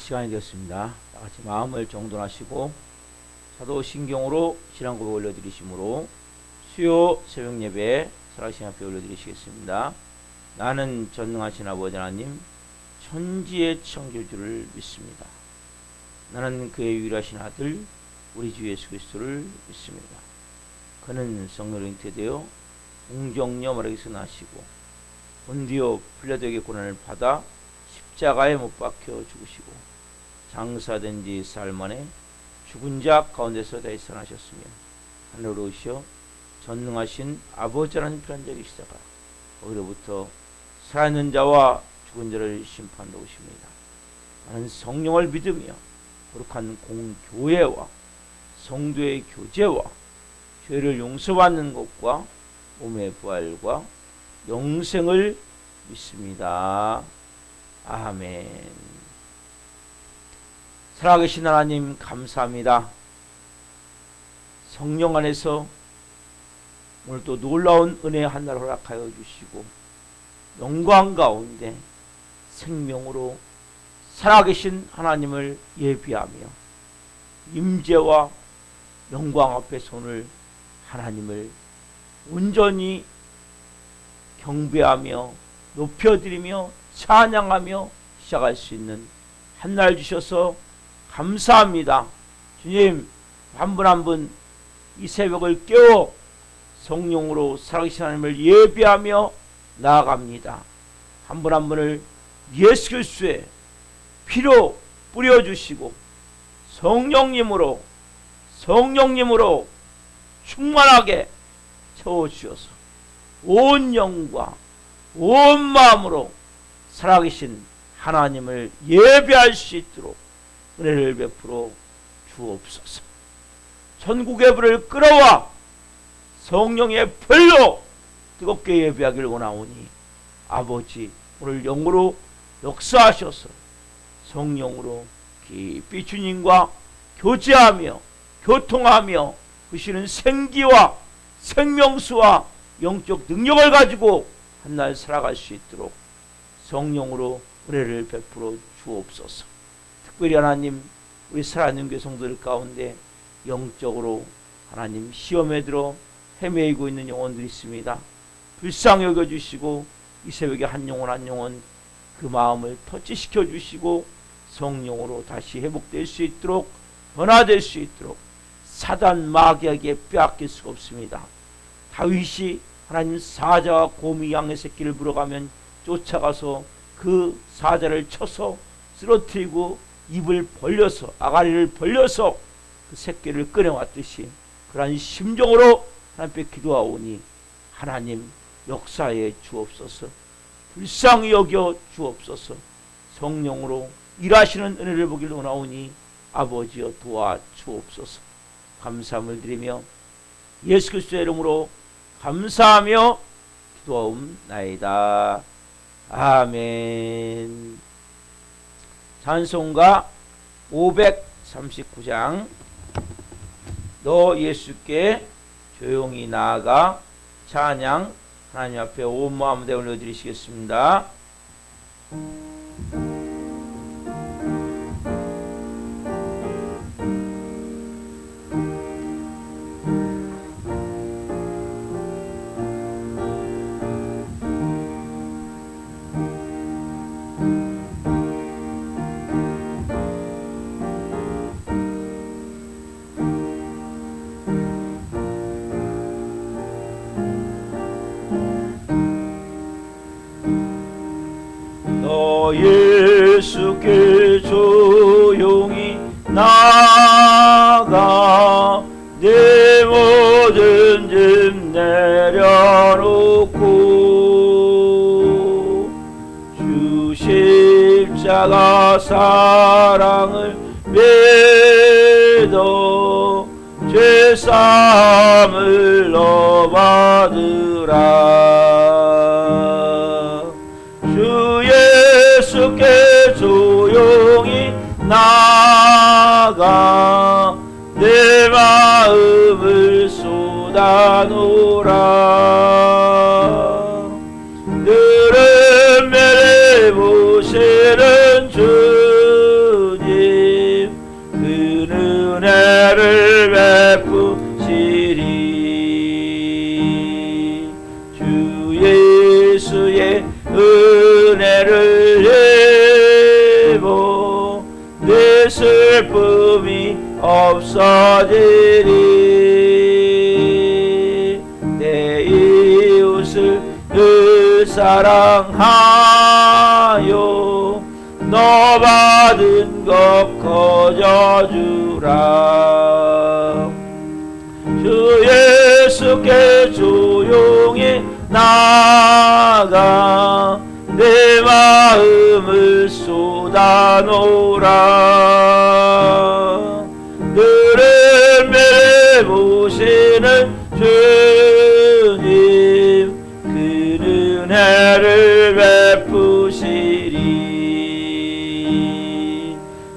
시간이 되었습니다. 다같이 마음을 정돈하시고 사도신경으로 신앙 고백 올려드리심으로 수요 새벽 예배 살아계신 앞에 올려드리시겠습니다. 나는 전능하신 아버지 하나님 천지의 창조주를 믿습니다. 나는 그의 유일하신 아들 우리 주 예수 그리스도를 믿습니다. 그는 성령으로 잉태되어 공정녀 마리아에게서 나시고 본디오 필라도에게 고난을 받아 십자가에 못 박혀 죽으시고 장사된 지 사흘 만에 죽은 자 가운데서 다시 살아나셨으며 하늘로 오시어 전능하신 아버지 하나님 편한 자리 시다가 거기로부터 살아있는 자와 죽은 자를 심판하러 오십니다. 나는 성령을 믿으며 거룩한 공교회와 성도의 교제와 죄를 용서받는 것과 몸의 부활과 영생을 믿습니다. 아멘. 살아계신 하나님 감사합니다. 성령 안에서 오늘도 놀라운 은혜 한날 허락하여 주시고 영광 가운데 생명으로 살아계신 하나님을 예비하며 임재와 영광 앞에서 오늘 하나님을 온전히 경배하며 높여드리며 찬양하며 시작할 수 있는 한날 주셔서 감사합니다. 주님, 한 분 한 분 이 새벽을 깨워 성령으로 살아계신 하나님을 예배하며 나아갑니다. 한 분 한 분을 예수 그리스도의 피로 뿌려주시고 성령님으로 충만하게 채워주셔서 온 영과 온 마음으로 살아계신 하나님을 예배할 수 있도록 은혜를 베풀어 주옵소서. 천국의 불을 끌어와 성령의 불로 뜨겁게 예배하기를 원하오니 아버지 오늘 영으로 역사하셔서 성령으로 깊이 주님과 교제하며 교통하며 그시는 생기와 생명수와 영적 능력을 가지고 한날 살아갈 수 있도록 성령으로 은혜를 베풀어 주옵소서. 특별히 하나님 우리 살아있는 교회 성도들 가운데 영적으로 하나님 시험에 들어 헤매이고 있는 영혼들이 있습니다. 불쌍히 여겨주시고 이 새벽에 한 영혼 그 마음을 터치시켜 주시고 성령으로 다시 회복될 수 있도록 변화될 수 있도록 사단 마귀에게 빼앗길 수가 없습니다. 다윗이 하나님 사자와 곰이 양의 새끼를 물어가면 쫓아가서 그 사자를 쳐서 쓰러뜨리고 입을 벌려서 아가리를 벌려서 그 새끼를 꺼내왔듯이 그러한 심정으로 하나님께 기도하오니 하나님 역사에 주옵소서. 불쌍히 여겨 주옵소서. 성령으로 일하시는 은혜를 보기를 원하오니 아버지여 도와 주옵소서. 감사함을 드리며 예수 그리스도의 이름으로 감사하며 기도하옵나이다. 아멘. 찬송가 539장 너 예수께 조용히 나아가 찬양 하나님 앞에 온 마음으로 올려드리시겠습니다. 예수께 조용히 나아가 내 모든 짐 내려놓고 주 십자가 사랑을 믿어 죄사함을 너 받으라. 주 예수께 조용히 나아가 내 마음을 쏟아놓으라. 늘은 매래 보시는 주님 예수의 은혜를 입어 내 슬픔이 없어지리. 내 이웃을 늘 사랑하여 너 받은 것 거저주라. 주 예수께 조용히 나아가 내 마음을 쏟아놓으라. 너를 매래 보시는 주님 그 은혜를 베푸시리.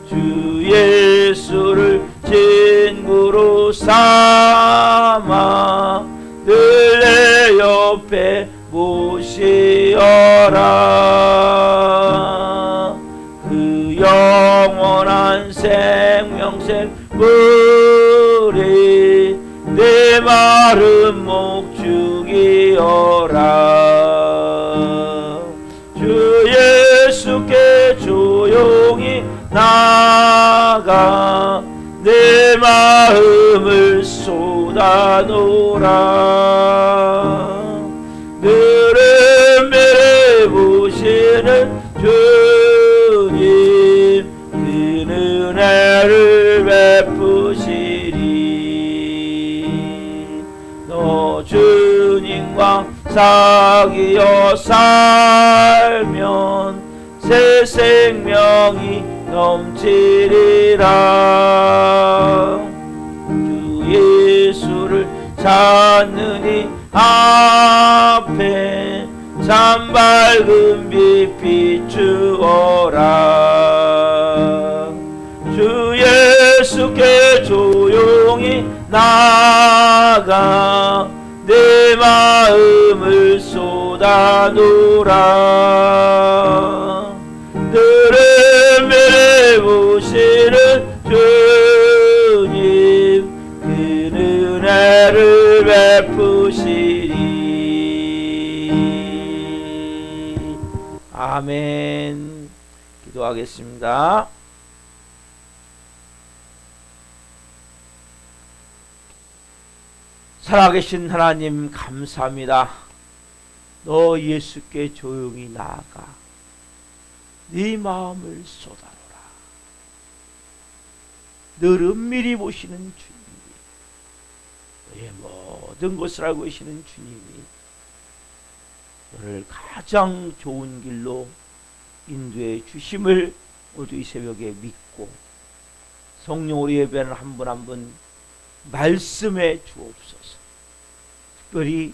주 예수를 친구로 삼아 늘 내 옆에 모시어라. 그 영원한 생명샘 뿌리 내 마른 목 죽이어라. 주 예수께 조용히 나가 내 마음을 쏟아놓으라. 너를 매래 보시는 주님 그 은혜를 베푸시리. 너 주님과 사귀어 살면 새 생명이 넘치리라. 주 예수를 찾는 이 앞에 참 밝은 빛 비추어라. 주 예수께 조용히 나가 내 마음을 쏟아놓으라. 너를 매래 보시는 주님 그 은혜를 베푸시리. 아멘. 기도하겠습니다. 살아계신 하나님 감사합니다. 너 예수께 조용히 나아가 네 마음을 쏟아놓으라. 늘 은밀히 보시는 주님이, 너의 모든 것을 알고 계시는 주님이 너를 가장 좋은 길로 인도해 주심을 모두 이 새벽에 믿고 성령 우리 예배는 한 분 한 분 말씀해 주옵소서. 특별히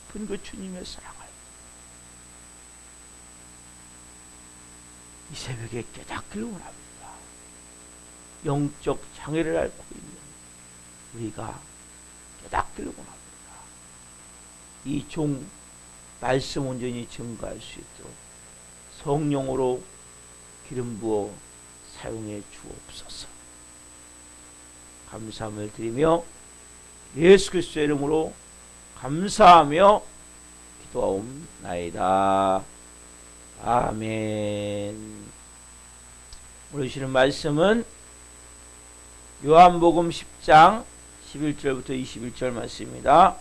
깊은 그 주님의 사랑을 이 새벽에 깨닫기를 원합니다. 영적 장애를 앓고 있는 우리가 깨닫기를 원합니다. 이 종 말씀 온전히 증거할 수 있도록 성령으로 기름 부어 사용해 주옵소서. 감사함을 드리며 예수 그리스도의 이름으로 감사하며 기도하옵나이다. 아멘. 오늘 주시는 말씀은 요한복음 10장 11절부터 21절 말씀입니다.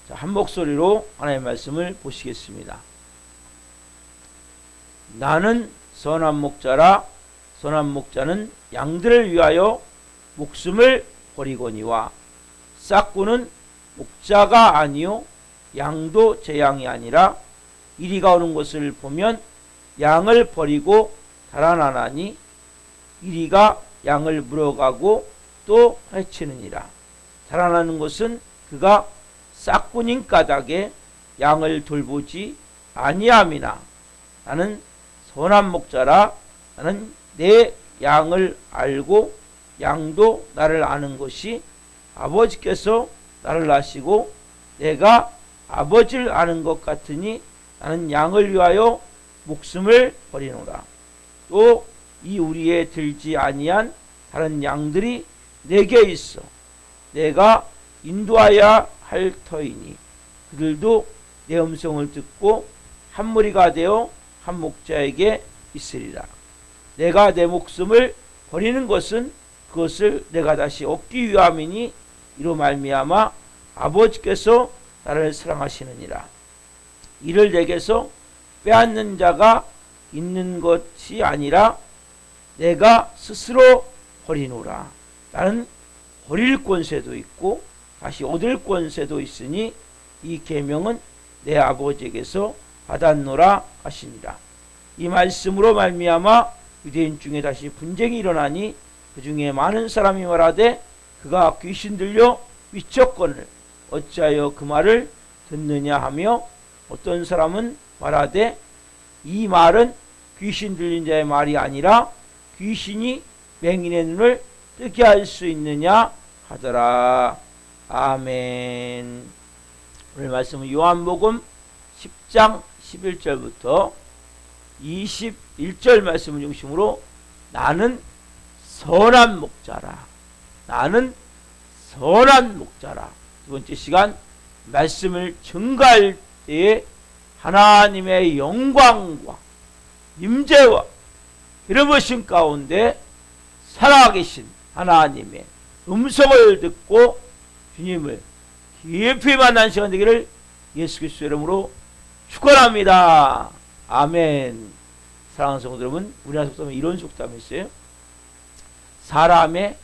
자, 한 목소리로 하나님의 말씀을 보시겠습니다. 나는 선한 목자라. 선한 목자는 양들을 위하여 목숨을 버리거니와 싹구는 목자가 아니요 양도 제 양이 아니라 이리가 오는 것을 보면 양을 버리고 달아나나니 이리가 양을 물어가고 또 해치느니라. 달아나는 것은 그가 싹구님 까닭에 양을 돌보지 아니함이나 나는 선한 목자라. 나는 내 양을 알고 양도 나를 아는 것이 아버지께서 나를 아시고 내가 아버지를 아는 것 같으니 나는 양을 위하여 목숨을 버리노라. 또 이 우리에 들지 아니한 다른 양들이 내게 있어 내가 인도하여야 할 터이니 그들도 내 음성을 듣고 한 무리가 되어 한 목자에게 있으리라. 내가 내 목숨을 버리는 것은 그것을 내가 다시 얻기 위함이니 이로 말미암아 아버지께서 나를 사랑하시느니라. 이를 내게서 빼앗는 자가 있는 것이 아니라 내가 스스로 버리노라. 나는 버릴 권세도 있고 다시 얻을 권세도 있으니 이 계명은 내 아버지에게서 받았노라 하시니라. 이 말씀으로 말미암아 유대인 중에 다시 분쟁이 일어나니 그 중에 많은 사람이 말하되 그가 귀신 들려 위쳤거늘 어찌하여 그 말을 듣느냐 하며 어떤 사람은 말하되 이 말은 귀신 들린 자의 말이 아니라 귀신이 맹인의 눈을 뜨게 할 수 있느냐 하더라. 아멘. 오늘 말씀은 요한복음 10장 11절부터 21절 말씀을 중심으로 나는 선한 목자라. 나는 선한 목자라. 두 번째 시간 말씀을 증거할 때에 하나님의 영광과 임재와 이름으신 가운데 살아계신 하나님의 음성을 듣고 주님을 깊이 만난 시간 되기를 예수 그리스도 이름으로 축원합니다. 아멘. 사랑하는 성도 여러분, 우리나라 속담에 이런 속담이 있어요. 사람의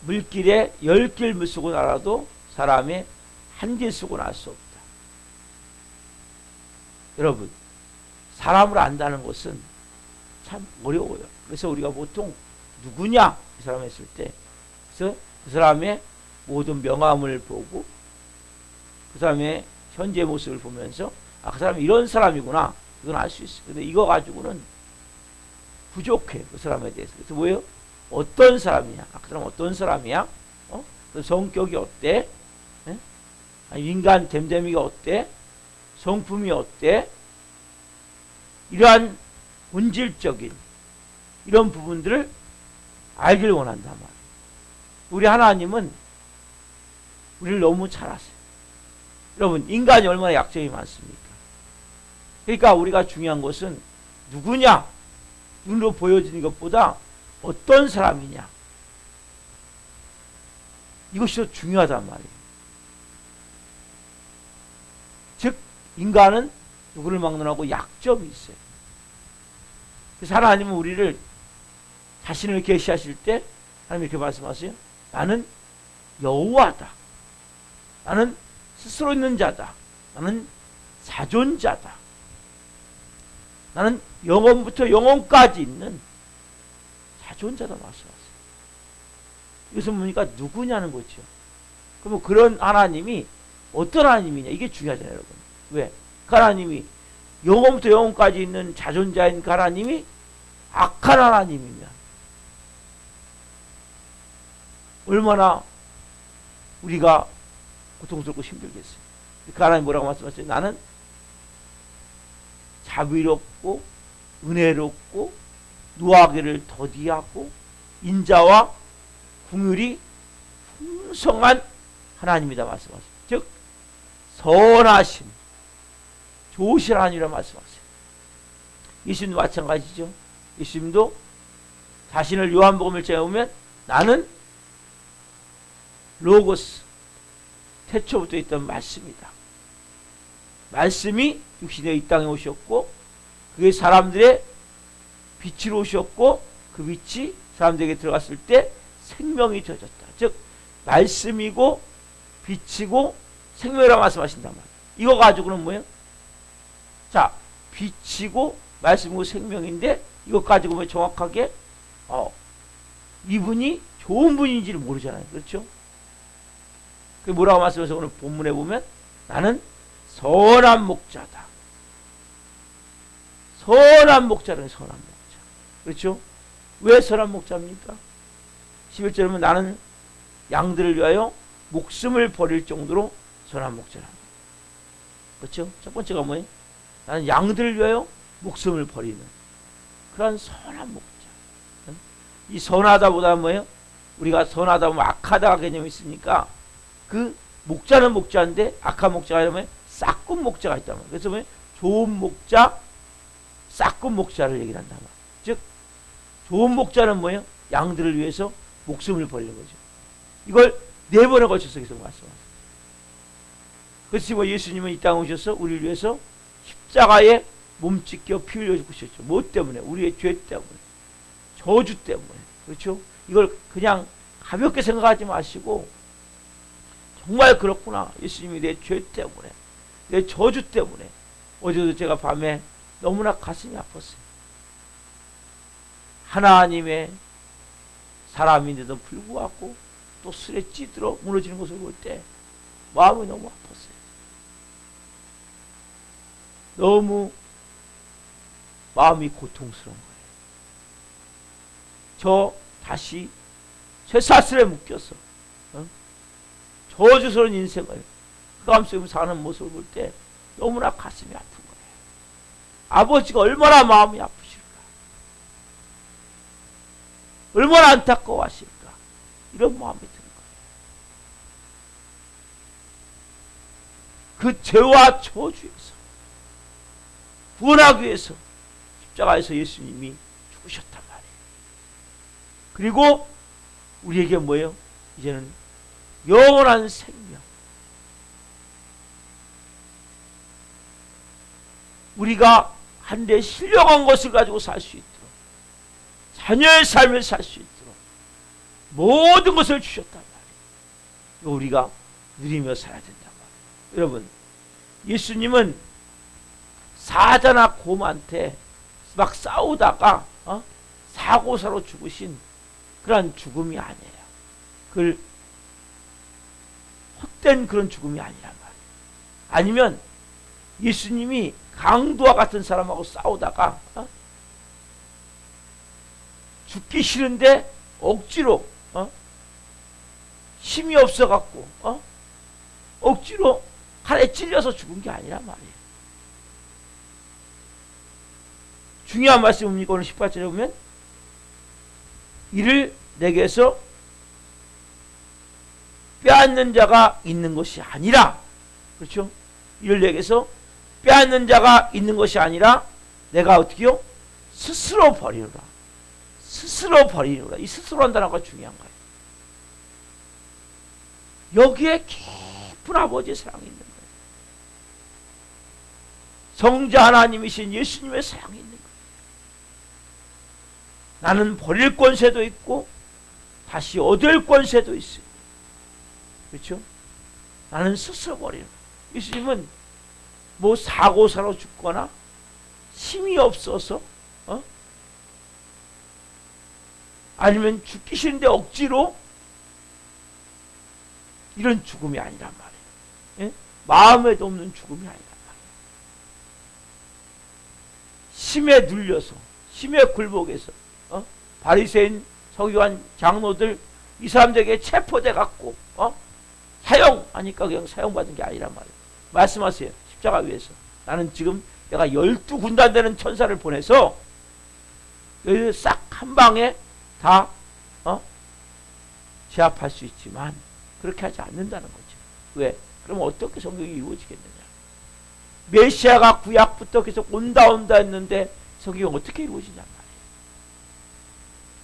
물길에 10길 물쓰고 날아도 사람의 한 길 쓰고 날 수 없다. 여러분, 사람을 안다는 것은 참 어려워요. 그래서 우리가 보통 누구냐 이 사람 했을 때 그래서 그 사람의 모든 명함을 보고 그 사람의 현재 모습을 보면서 아, 그 사람이 이런 사람이구나 이건 알 수 있어요. 근데 이거 가지고는 부족해. 그 사람에 대해서. 그래서 뭐예요? 어떤 사람이냐? 아, 그 사람 어떤 사람이야? 그 성격이 어때? 아니, 인간 됨됨이가 어때? 성품이 어때? 이러한 본질적인 이런 부분들을 알기를 원한단 말이에요. 우리 하나님은 우리를 너무 잘 아세요. 여러분, 인간이 얼마나 약점이 많습니까? 그러니까 우리가 중요한 것은 누구냐? 눈으로 보여지는 것보다 어떤 사람이냐? 이것이 더 중요하단 말이에요. 즉, 인간은 누구를 막론하고 약점이 있어요. 그래서 하나님은 우리를 자신을 계시하실 때 하나님 이렇게 말씀하세요. 나는 여호와다. 나는 스스로 있는 자다. 나는 자존자다. 나는 영원부터 영원까지 있는 자존자다 말씀하세요. 이것은 뭡니까? 누구냐는 거죠. 그러면 그런 하나님이 어떤 하나님이냐 이게 중요하잖아요, 여러분. 왜? 그 하나님이 영원부터 영원까지 있는 자존자인 그 하나님이 악한 하나님이면 얼마나 우리가 고통스럽고 힘들겠어요. 그 하나님 뭐라고 말씀하셨어요? 나는 자비롭고 은혜롭고 노하기를 더디하고 인자와 긍휼이 풍성한 하나님이다 말씀하세요. 즉 선하신 좋으신 하나님이라 말씀하세요. 예수님도 마찬가지죠. 예수님도 자신을 요한복음 1장에 보면 나는 로고스 태초부터 있던 말씀이다. 말씀이 육신에 이 땅에 오셨고 그게 사람들의 빛으로 오셨고 그 빛이 사람들에게 들어갔을 때 생명이 되어졌다. 즉 말씀이고 빛이고 생명이라고 말씀하신단 말이에요. 이거 가지고는 뭐예요? 자, 빛이고 말씀이고 생명인데 이것 가지고 뭐 정확하게 이분이 좋은 분인지를 모르잖아요. 그렇죠? 그 뭐라고 말씀해서 오늘 본문에 보면 나는 선한 목자다. 선한 목자는 선한 목자. 그렇죠? 왜 선한 목자입니까? 11절에 보면 나는 양들을 위하여 목숨을 버릴 정도로 선한 목자랍니다. 그렇죠? 첫 번째가 뭐예요? 나는 양들을 위하여 목숨을 버리는 그런 선한 목자. 이 선하다보다 뭐예요? 우리가 선하다 보면 악하다 개념이 있으니까 그 목자는 목자인데 악한 목자가 이러면 싹군 목자가 있단 말이에요. 그래서 뭐 좋은 목자, 싹군 목자를 얘기를 한단 말이에요. 즉 좋은 목자는 뭐예요? 양들을 위해서 목숨을 버리는 거죠. 이걸 4번에 걸쳐서 계속 말씀하세요. 그렇지 뭐 예수님은 이 땅에 오셔서 우리를 위해서 십자가에 몸 찢겨 피 흘려 죽으셨죠. 뭐 때문에? 우리의 죄 때문에, 저주 때문에. 그렇죠? 이걸 그냥 가볍게 생각하지 마시고 정말 그렇구나. 예수님이 내 죄 때문에, 내 저주 때문에. 어제도 제가 밤에 너무나 가슴이 아팠어요. 하나님의 사람인데도 불구하고 또 술에 찌들어 무너지는 것을 볼 때 마음이 너무 아팠어요. 너무 마음이 고통스러운 거예요. 저 다시 쇠사슬에 묶여서 저주스러운 인생을 흑암 속에 사는 모습을 볼 때 너무나 가슴이 아픈 거예요. 아버지가 얼마나 마음이 아프실까, 얼마나 안타까워하실까, 이런 마음이 드는 거예요. 그 죄와 저주에서 구원하기 위해서 십자가에서 예수님이 죽으셨단 말이에요. 그리고 우리에게 뭐예요? 이제는 영원한 생명, 우리가 한데 신령한 것을 가지고 살 수 있도록, 자녀의 삶을 살 수 있도록 모든 것을 주셨단 말이에요. 우리가 누리며 살아야 된단 말이에요. 여러분, 예수님은 사자나 곰한테 막 싸우다가 사고사로 죽으신 그런 죽음이 아니에요. 그걸 헛된 그런 죽음이 아니란 말이에요. 아니면 예수님이 강도와 같은 사람하고 싸우다가 죽기 싫은데 억지로 힘이 없어갖고 억지로 칼에 찔려서 죽은 게 아니란 말이에요. 중요한 말씀입니까? 오늘 18절에 보면 이를 내게서 빼앗는 자가 있는 것이 아니라, 그렇죠? 이를 내게서 빼앗는 자가 있는 것이 아니라 내가 어떻게요? 스스로 버리노라. 스스로 버리노라. 이 스스로 한다는 거 중요한 거예요. 여기에 깊은 아버지의 사랑이 있는 거예요. 성자 하나님이신 예수님의 사랑이 있는 거예요. 나는 버릴 권세도 있고 다시 얻을 권세도 있어요. 그렇죠? 나는 스스로 버리는 거예요. 예수님은 뭐 사고사로 죽거나 힘이 없어서 아니면 죽기 싫은데 억지로 이런 죽음이 아니란 말이에요. 예? 마음에도 없는 죽음이 아니란 말이에요. 힘에 눌려서, 힘에 굴복해서 바리새인, 서기관, 장로들 이 사람들에게 체포돼 갖고 사용하니까 그냥 사용받은 게 아니란 말이에요. 말씀하세요. 십자가 위에서 나는 지금 내가 12군단 되는 천사를 보내서 여기 싹 한 방에 다 제압할 수 있지만 그렇게 하지 않는다는 거죠. 왜? 그럼 어떻게 성경이 이루어지겠느냐? 메시아가 구약부터 계속 온다 했는데 성경이 어떻게 이루어지냔 말이에요.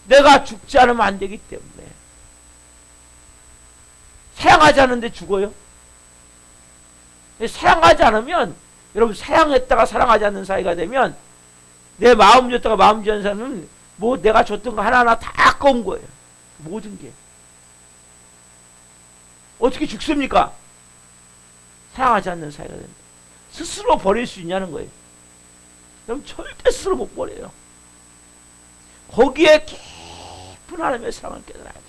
내가 죽지 않으면 안 되기 때문에. 사랑하지 않는데 죽어요? 사랑하지 않으면, 여러분, 사랑했다가 사랑하지 않는 사이가 되면 내 마음 줬다가 마음 주는 사람은 뭐 내가 줬던 거 하나하나 다 아까운 거예요. 모든 게. 어떻게 죽습니까? 사랑하지 않는 사이가 된다. 스스로 버릴 수 있냐는 거예요. 그럼 절대 스스로 못 버려요. 거기에 깊은 하나님의 사랑을 깨달아야 돼요.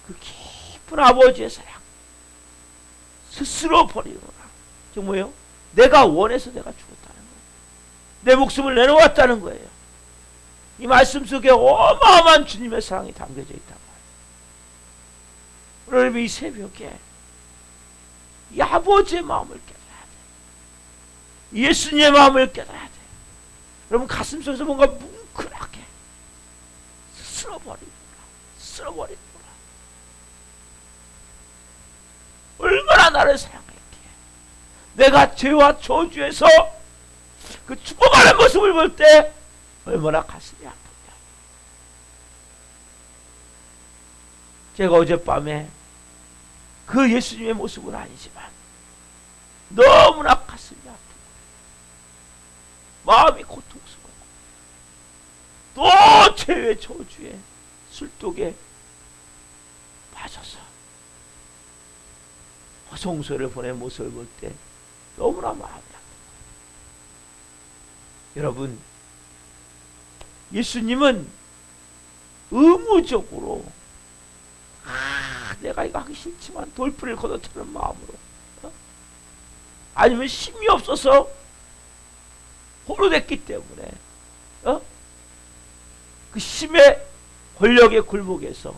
그 깊은 아버지의 사랑. 스스로 버리노라. 저 뭐예요? 내가 원해서 내가 죽었다는 거예요. 내 목숨을 내놓았다는 거예요. 이 말씀 속에 어마어마한 주님의 사랑이 담겨져 있단 말이에요. 여러분, 이 새벽에 이 아버지의 마음을 깨달아야 돼요. 예수님의 마음을 깨달아야 돼요. 여러분, 가슴 속에서 뭔가 뭉클하게 스스로 버리노라. 스스로 버리노라. 나를 사랑했기에 내가 죄와 저주에서 그 죽어가는 모습을 볼 때 얼마나 가슴이 아프냐. 제가 어젯밤에 그 예수님의 모습은 아니지만 너무나 가슴이 아프고 마음이 고통스러워. 또 죄의 저주에 술독에 빠져서 허송소를 보낸 모습을 볼 때 너무나 마음이 아프다. 여러분, 예수님은 의무적으로 내가 이거 하기 싫지만 돌풀이를 걷어차는 마음으로, 아니면 힘이 없어서 호로됐기 때문에 그 힘의 권력의 굴복에서,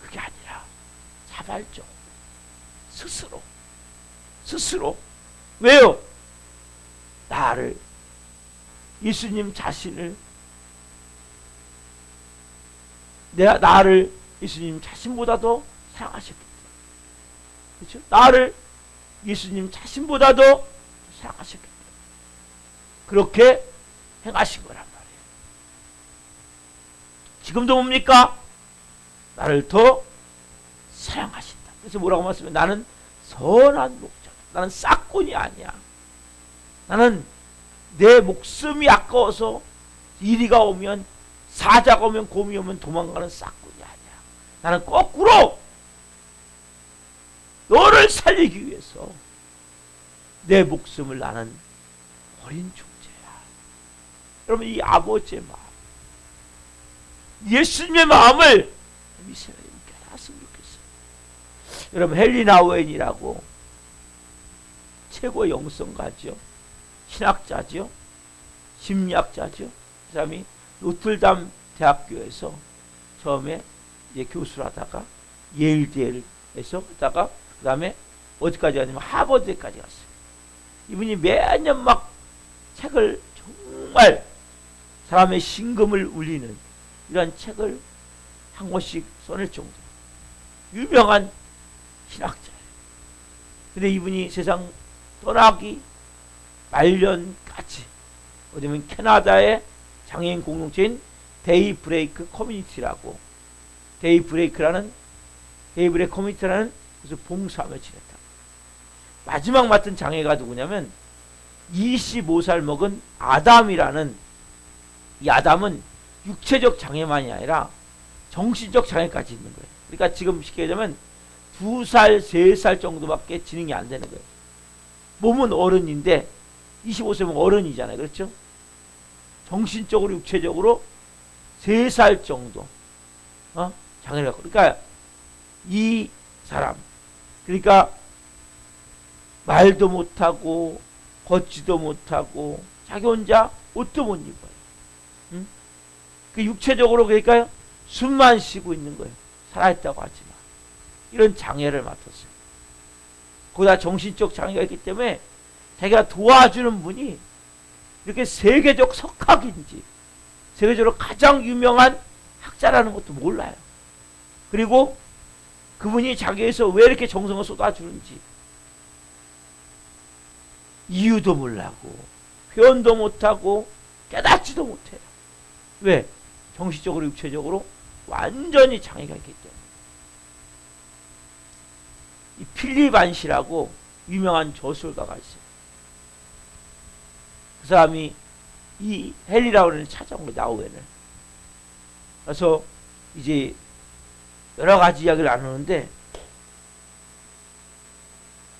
그게 아니라 자발적 스스로 왜요? 나를, 예수님 자신을, 나를 예수님 자신보다도 사랑하셨기 때문에, 그렇죠? 나를 예수님 자신보다도 사랑하셨기 때문에 그렇게 행하신 거란 말이에요. 지금도 뭡니까? 나를 더 사랑하신다. 그래서 뭐라고 말씀해요? 나는 선한 목자다. 나는 싹꾼이 아니야. 나는 내 목숨이 아까워서 이리가 오면, 사자가 오면, 곰이 오면 도망가는 싹꾼이 아니야. 나는 거꾸로 너를 살리기 위해서 내 목숨을 나는 버린 존재야. 여러분, 이 아버지의 마음, 예수님의 마음을 미세하게 깨달았으면 좋겠어요. 여러분, 헨리 나우엔이라고 최고 영성가죠, 신학자죠, 심리학자죠. 그 사람이 노틀담 대학교에서 처음에 이제 교수를 하다가 예일대에서 하다가 그 다음에 어디까지 가냐면 하버드까지 갔어요. 이분이 매년 막 책을, 정말 사람의 심금을 울리는 이런 책을 한 권씩 써낼 정도로 유명한 신학자예요. 근데 이분이 세상 떠나기 말년까지 어디면 캐나다의 장애인 공동체인 데이브레이크 커뮤니티라고, 데이브레이크 커뮤니티라는 곳에서 봉사하며 지냈다. 마지막 맡은 장애가 누구냐면 25살 먹은 아담이라는, 이 아담은 육체적 장애만이 아니라 정신적 장애까지 있는 거예요. 그러니까 지금 쉽게 얘기하면 2살, 3살 정도밖에 지능이 안 되는 거예요. 몸은 어른인데 25세면 어른이잖아요. 그렇죠? 정신적으로, 육체적으로 3살 정도 장애를 갖고, 그러니까 이 사람, 그러니까 말도 못하고 걷지도 못하고 자기 혼자 옷도 못 입어요. 응? 그 육체적으로, 그러니까 숨만 쉬고 있는 거예요. 살아있다고 하지만 이런 장애를 맡았어요. 거기다 정신적 장애가 있기 때문에 자기가 도와주는 분이 이렇게 세계적 석학인지 세계적으로 가장 유명한 학자라는 것도 몰라요. 그리고 그분이 자기에서 왜 이렇게 정성을 쏟아주는지 이유도 몰라고 표현도 못하고 깨닫지도 못해요. 왜? 정신적으로, 육체적으로 완전히 장애가 있기 때문에. 이 필립 안시라고 유명한 저술가가 있어요. 그 사람이 이 헨리라우렌을 찾아온 거예요, 나우엔을. 그래서 이제 여러 가지 이야기를 나누는데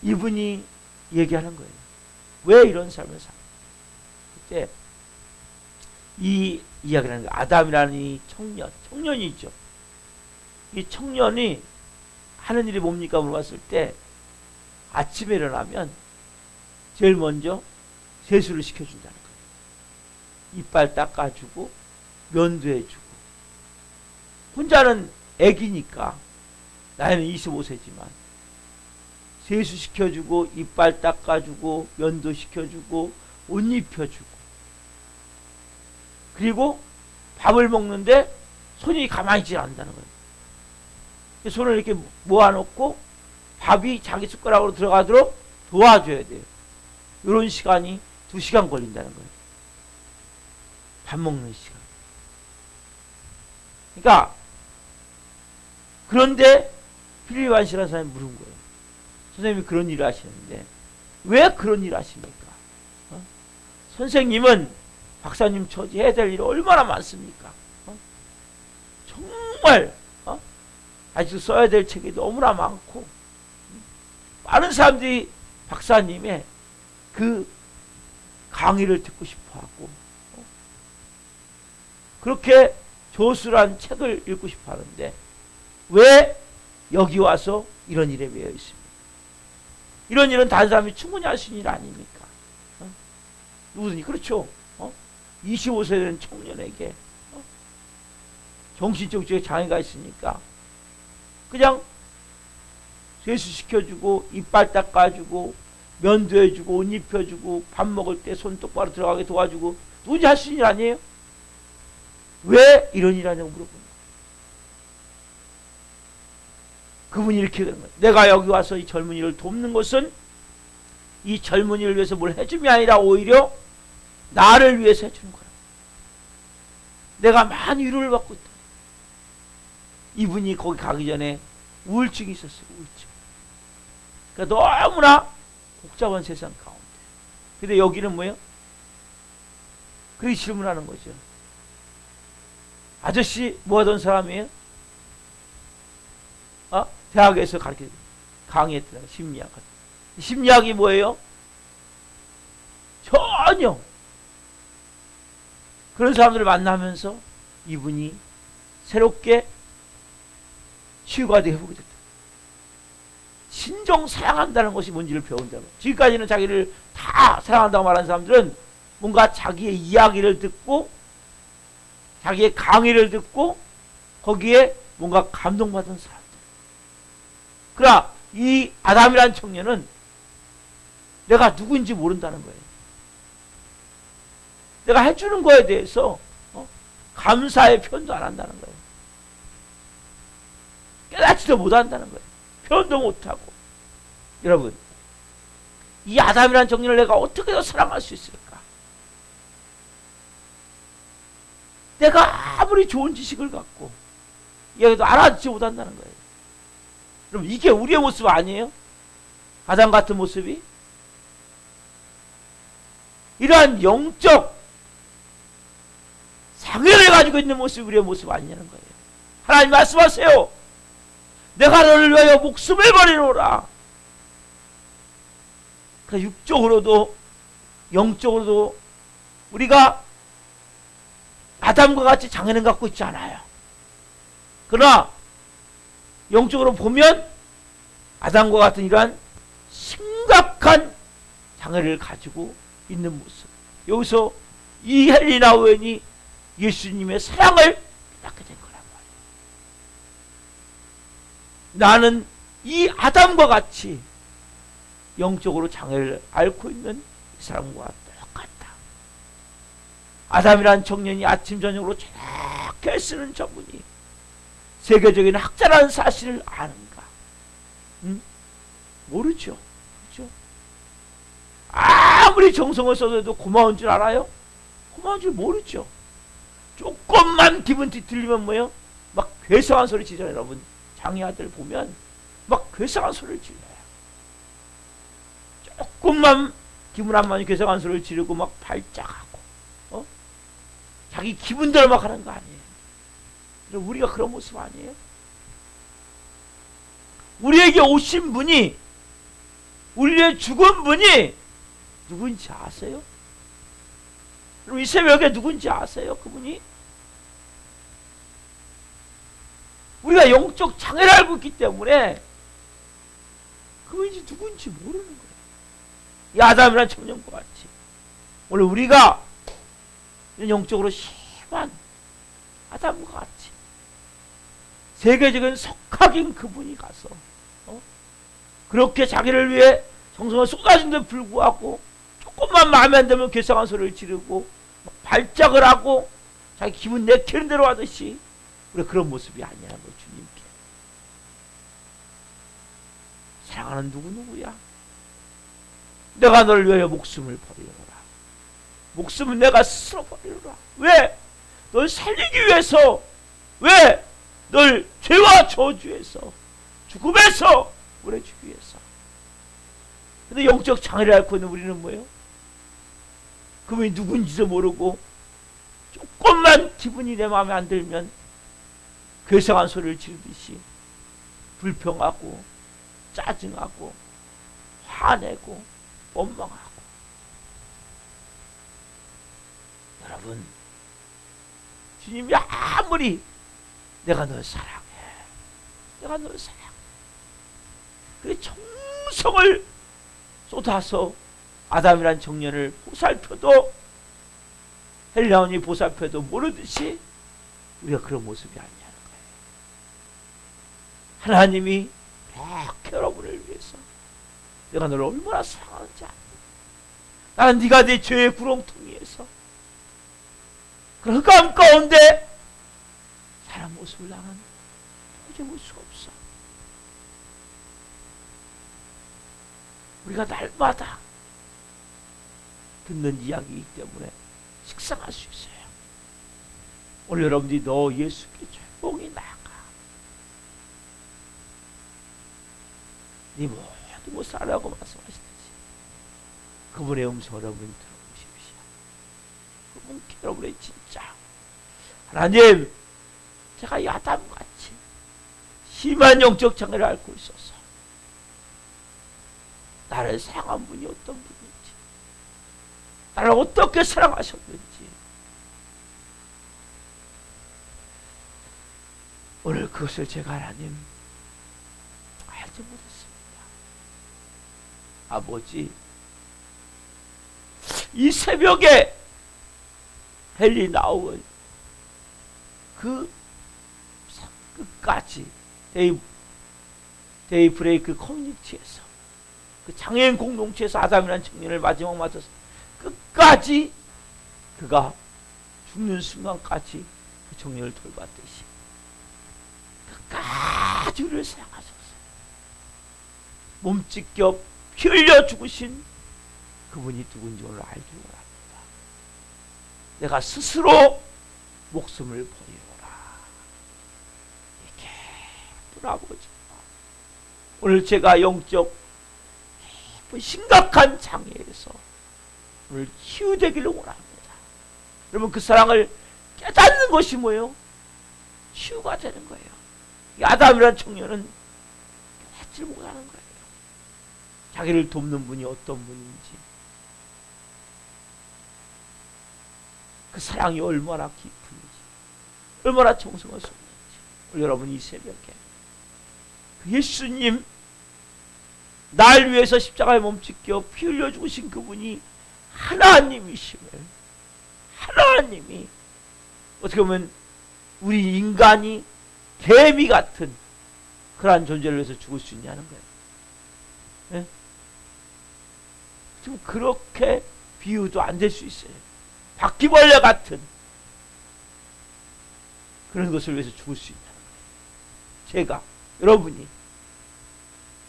이분이 얘기하는 거예요. 왜 이런 삶을 사? 그때 이 이야기를 하는 거예요. 아담이라는 이 청년이 있죠. 이 청년이 하는 일이 뭡니까 물어봤을 때 아침에 일어나면 제일 먼저 세수를 시켜준다는 거예요. 이빨 닦아주고 면도해주고, 혼자는 애기니까 나이는 25세지만 세수시켜주고 이빨 닦아주고 면도시켜주고 옷 입혀주고, 그리고 밥을 먹는데 손이 가만히 있지 않는다는 거예요. 손을 이렇게 모아놓고 밥이 자기 숟가락으로 들어가도록 도와줘야 돼요. 이런 시간이 2시간 걸린다는 거예요. 밥 먹는 시간. 그러니까 그런데 필립 안시라는 사람이 물은 거예요. 선생님이 그런 일을 하시는데 왜 그런 일을 하십니까? 선생님은 박사님 처지해야 될 일이 얼마나 많습니까? 정말 아직도 써야 될 책이 너무나 많고 많은 사람들이 박사님의 그 강의를 듣고 싶어하고 그렇게 조술한 책을 읽고 싶어 하는데 왜 여기 와서 이런 일에 매여 있습니까? 이런 일은 다른 사람이 충분히 할 수 있는 일 아닙니까? 누구든지 그렇죠. 25세 된 청년에게 정신적 장애가 있으니까 그냥 세수시켜주고 이빨 닦아주고 면도해주고 옷 입혀주고 밥 먹을 때 손 똑바로 들어가게 도와주고 누구든지 할 수 있는 일 아니에요? 왜 이런 일 하냐고 물어보는 거예요. 그분이 이렇게 되는 거예요. 내가 여기 와서 이 젊은이를 돕는 것은 이 젊은이를 위해서 뭘 해줌이 아니라 오히려 나를 위해서 해주는 거야. 내가 많이 위로를 받고 있다. 이분이 거기 가기 전에 우울증이 있었어요. 우울증. 그러니까 너무나 복잡한 세상 가운데. 근데 여기는 뭐예요? 그렇게 질문하는 거죠. 아저씨 뭐 하던 사람이에요? 대학에서 강의했더라고요. 심리학. 심리학이 뭐예요? 전혀 그런 사람들을 만나면서 이분이 새롭게 치유가 되게 회복이 됐다. 진정 사랑한다는 것이 뭔지를 배운다고. 지금까지는 자기를 다 사랑한다고 말하는 사람들은 뭔가 자기의 이야기를 듣고 자기의 강의를 듣고 거기에 뭔가 감동받은 사람들. 그러나 이 아담이라는 청년은 내가 누구인지 모른다는 거예요. 내가 해주는 거에 대해서 감사의 표현도 안 한다는 거예요. 깨닫지도 못한다는 거예요. 표현도 못하고. 여러분, 이 아담이라는 청년을 내가 어떻게 더 사랑할 수 있을까? 내가 아무리 좋은 지식을 갖고 이야기도 알아듣지 못한다는 거예요. 그럼 이게 우리의 모습 아니에요? 아담 같은 모습이? 이러한 영적 장애를 가지고 있는 모습이 우리의 모습 아니냐는 거예요. 하나님 말씀하세요. 내가 너를 위하여 목숨을 버리노라. 그러니까 육적으로도 영적으로도 우리가 아담과 같이 장애는 갖고 있지 않아요. 그러나 영적으로 보면 아담과 같은 이러한 심각한 장애를 가지고 있는 모습. 여기서 이 헬리나 오웬이 예수님의 사랑을 깨닫게 된 거란 말이에요. 나는 이 아담과 같이 영적으로 장애를 앓고 있는 이 사람과 똑같다. 아담이란 청년이 아침 저녁으로 저렇게 쓰는 저분이 세계적인 학자라는 사실을 아는가? 모르죠. 그렇죠? 아무리 정성을 써도 고마운 줄 알아요? 고마운 줄 모르죠. 조금만 기분 뒤틀리면 뭐예요? 막 괴상한 소리 지잖아요. 여러분 장애아들 보면 막 괴상한 소리를 질러요. 조금만 기분 안 맞으면 괴상한 소리를 지르고 막 발작하고 자기 기분대로 막 하는 거 아니에요. 우리가 그런 모습 아니에요? 우리에게 오신 분이 우리의 죽은 분이 누군지 아세요? 그럼 이 새벽에 누군지 아세요? 그분이? 우리가 영적 장애를 알고 있기 때문에 그분이 누군지 모르는 거예요. 이 아담이란 청년과 같이 오늘 우리가 영적으로 심한 아담과 같이 세계적인 석학인 그분이 가서 그렇게 자기를 위해 정성을 쏟아진데 불구하고 조금만 마음에 안 들면 괴상한 소리를 지르고 발작을 하고 자기 기분 내키는 대로 하듯이 우리가 그런 모습이 아니라는 거예요. 주님께 사랑하는 누구야? 내가 너를 위하여 목숨을 버리노라. 목숨은 내가 스스로 버리노라. 왜? 널 살리기 위해서. 왜? 널 죄와 저주에서, 죽음에서 구해주기 위해서. 근데 영적 장애를 앓고 있는 우리는 뭐예요? 그분이 누군지도 모르고 조금만 기분이 내 마음에 안 들면 괴상한 소리를 지르듯이 불평하고 짜증하고 화내고 원망하고. 여러분, 주님이 아무리 내가 널 사랑해, 내가 널 사랑해, 그 정성을 쏟아서 아담이란 청년을 보살펴도, 헬라온이 보살펴도 모르듯이 우리가 그런 모습이 아니냐는 거예요. 하나님이 이렇게 여러분을 위해서 내가 너를 얼마나 사랑하는지 압니다. 나는 네가 내 죄의 구렁텅이에서 그 흑암 가운데 사람 모습을 나는 도저히 볼 수가 없어. 우리가 날마다 듣는 이야기이기 때문에 식상할 수 있어요. 오늘 여러분들이 너 예수께 조용히 나가. 네 모두 못 살라고 말씀하시듯이 그분의 음성을 여러분이 들어보십시오. 그분께 여러분의 진짜 하나님, 제가 야담같이 심한 영적 장애를 앓고 있어서 나를 사랑한 분이 어떤 분인지, 나를 어떻게 사랑하셨는지 오늘 그것을 제가 하나님 알지 못했습니다. 아버지, 이 새벽에 헨리 나우의 그 끝까지 데이 브레이크 커뮤니티에서, 그 장애인 공동체에서 아담이라는 청년을 마지막 맞아서 끝까지 그가 죽는 순간까지 그 청년을 돌봤듯이 끝까지 우리를 사랑하셔서 몸찢겨 피 흘려 죽으신 그분이 누군지 오늘 알기 원합니다. 내가 스스로 목숨을 버리노라. 이렇게 아버지, 오늘 제가 영적 심각한 장애에서 오늘 치유되기를 원합니다. 여러분, 그 사랑을 깨닫는 것이 뭐예요? 치유가 되는 거예요. 이 아담이라는 청년은 깨닫지 못하는 거예요. 자기를 돕는 분이 어떤 분인지, 그 사랑이 얼마나 깊은지, 얼마나 정성스러운지. 여러분, 이 새벽에 그 예수님, 날 위해서 십자가에 몸짓겨 피 흘려 죽으신 그분이 하나님이심을, 하나님이 어떻게 보면 우리 인간이 개미 같은 그러한 존재를 위해서 죽을 수 있냐는 거예요. 네? 지금 그렇게 비유도 안 될 수 있어요. 바퀴벌레 같은 그런 것을 위해서 죽을 수 있다는 거예요. 제가, 여러분이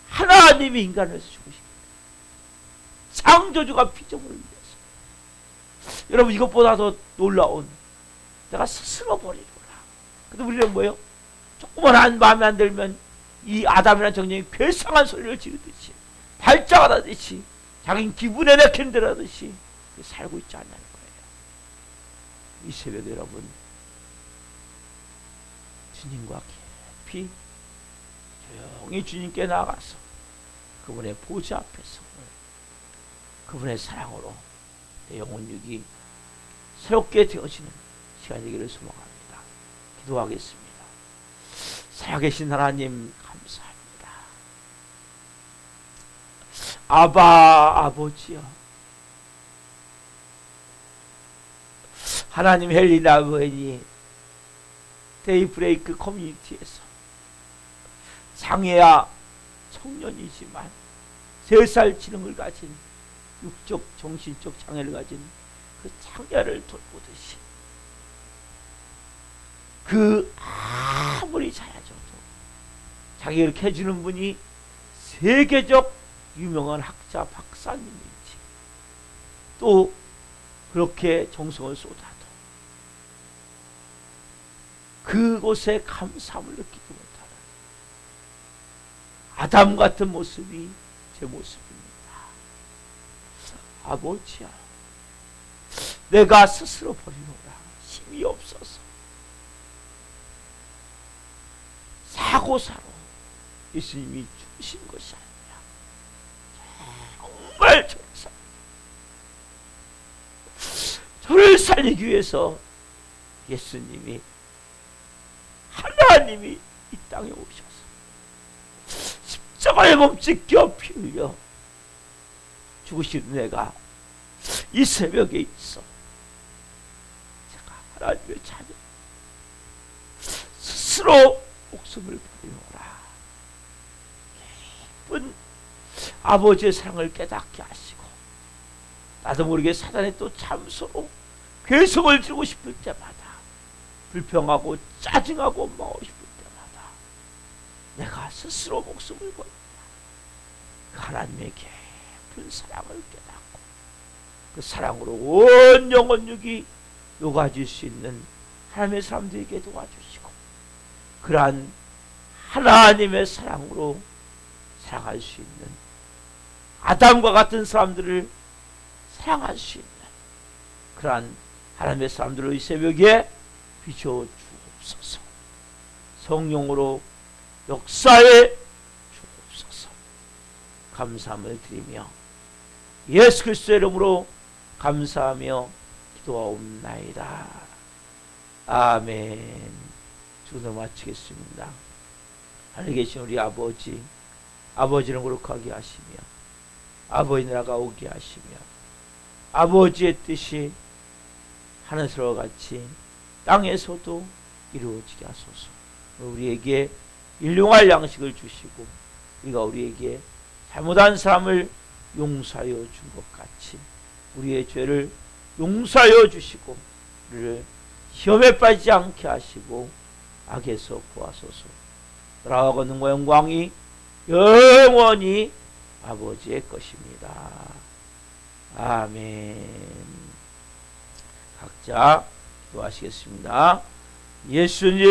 하나님이 인간을 위해서 죽으십니다. 창조주가 피조물을 위해서. 여러분, 이것보다 더 놀라운, 내가 스스로 버리노라. 근데 우리는 뭐예요? 조금만 마음에 안 들면 이 아담이라는 정령이 괴상한 소리를 지르듯이, 발작을 하듯이, 자기 기분에 내키는 대로 하듯이 살고 있지 않냐는 거예요. 이 새벽에 여러분, 주님과 깊이 조용히 주님께 나가서 그분의 보좌 앞에서 그분의 사랑으로 내 영혼 육이 새롭게 되어지는 시간이 되기를 소망합니다. 기도하겠습니다. 살아계신 하나님, 감사합니다. 아버지여, 하나님, 헬리나 부인이 데이브레이크 커뮤니티에서 장애야 청년이지만 3살 지능을 가진, 육적 정신적 장애를 가진 그 장애를 돌보듯이, 그 아무리 잘해줘도 자기 이렇게 해주는 분이 세계적 유명한 학자 박사님인지 또 그렇게 정성을 쏟아도 그곳에 감사함을 느끼지 못하는 아담 같은 모습이 제 모습입니다. 아버지야, 내가 스스로 버리노라. 힘이 없어서 사고사로 예수님이 주신 것이 아니라 정말 저를 살리기 위해서 예수님이 하나님이 이 땅에 오셔서 십자가에 몸짓겨 피 흘려 죽으신 내가 이 새벽에 있어 제가 하나님의 자녀 스스로 목숨을 버리노라. 깊은 아버지의 사랑을 깨닫게 하시고 나도 모르게 사단의 또 참소로 괴성을 지르고 싶을 때마다 불평하고 짜증하고 원망하고 싶을 때마다 내가 스스로 목숨을 버린다. 그 하나님의 깊은 사랑을 깨닫고 그 사랑으로 온 영혼 육이 녹아질 수 있는 하나님의 사람들에게 도와주시고 그러한 하나님의 사랑으로 살아갈 수 있는 아담과 같은 사람들을 사랑할 수 있는 그러한 하나님의 사람들을 이 새벽에 비춰 주옵소서. 성령으로 역사해 주옵소서. 감사함을 드리며 예수 그리스도의 이름으로 감사하며 기도하옵나이다. 아멘. 주기도 마치겠습니다. 하늘에 계신 우리 아버지, 아버지는 거룩하게 하시며 아버지 나라가 오게 하시며 아버지의 뜻이 하늘에서 같이 땅에서도 이루어지게 하소서. 우리에게 일용할 양식을 주시고 우리가 우리에게 잘못한 사람을 용서하여 준 것 같이 우리의 죄를 용서하여 주시고 우리를 시험에 빠지지 않게 하시고 악에서 구하소서. 나라와 능과 영광이 영원히 아버지의 것입니다. 아멘. 각자 기도하시겠습니다. 예수님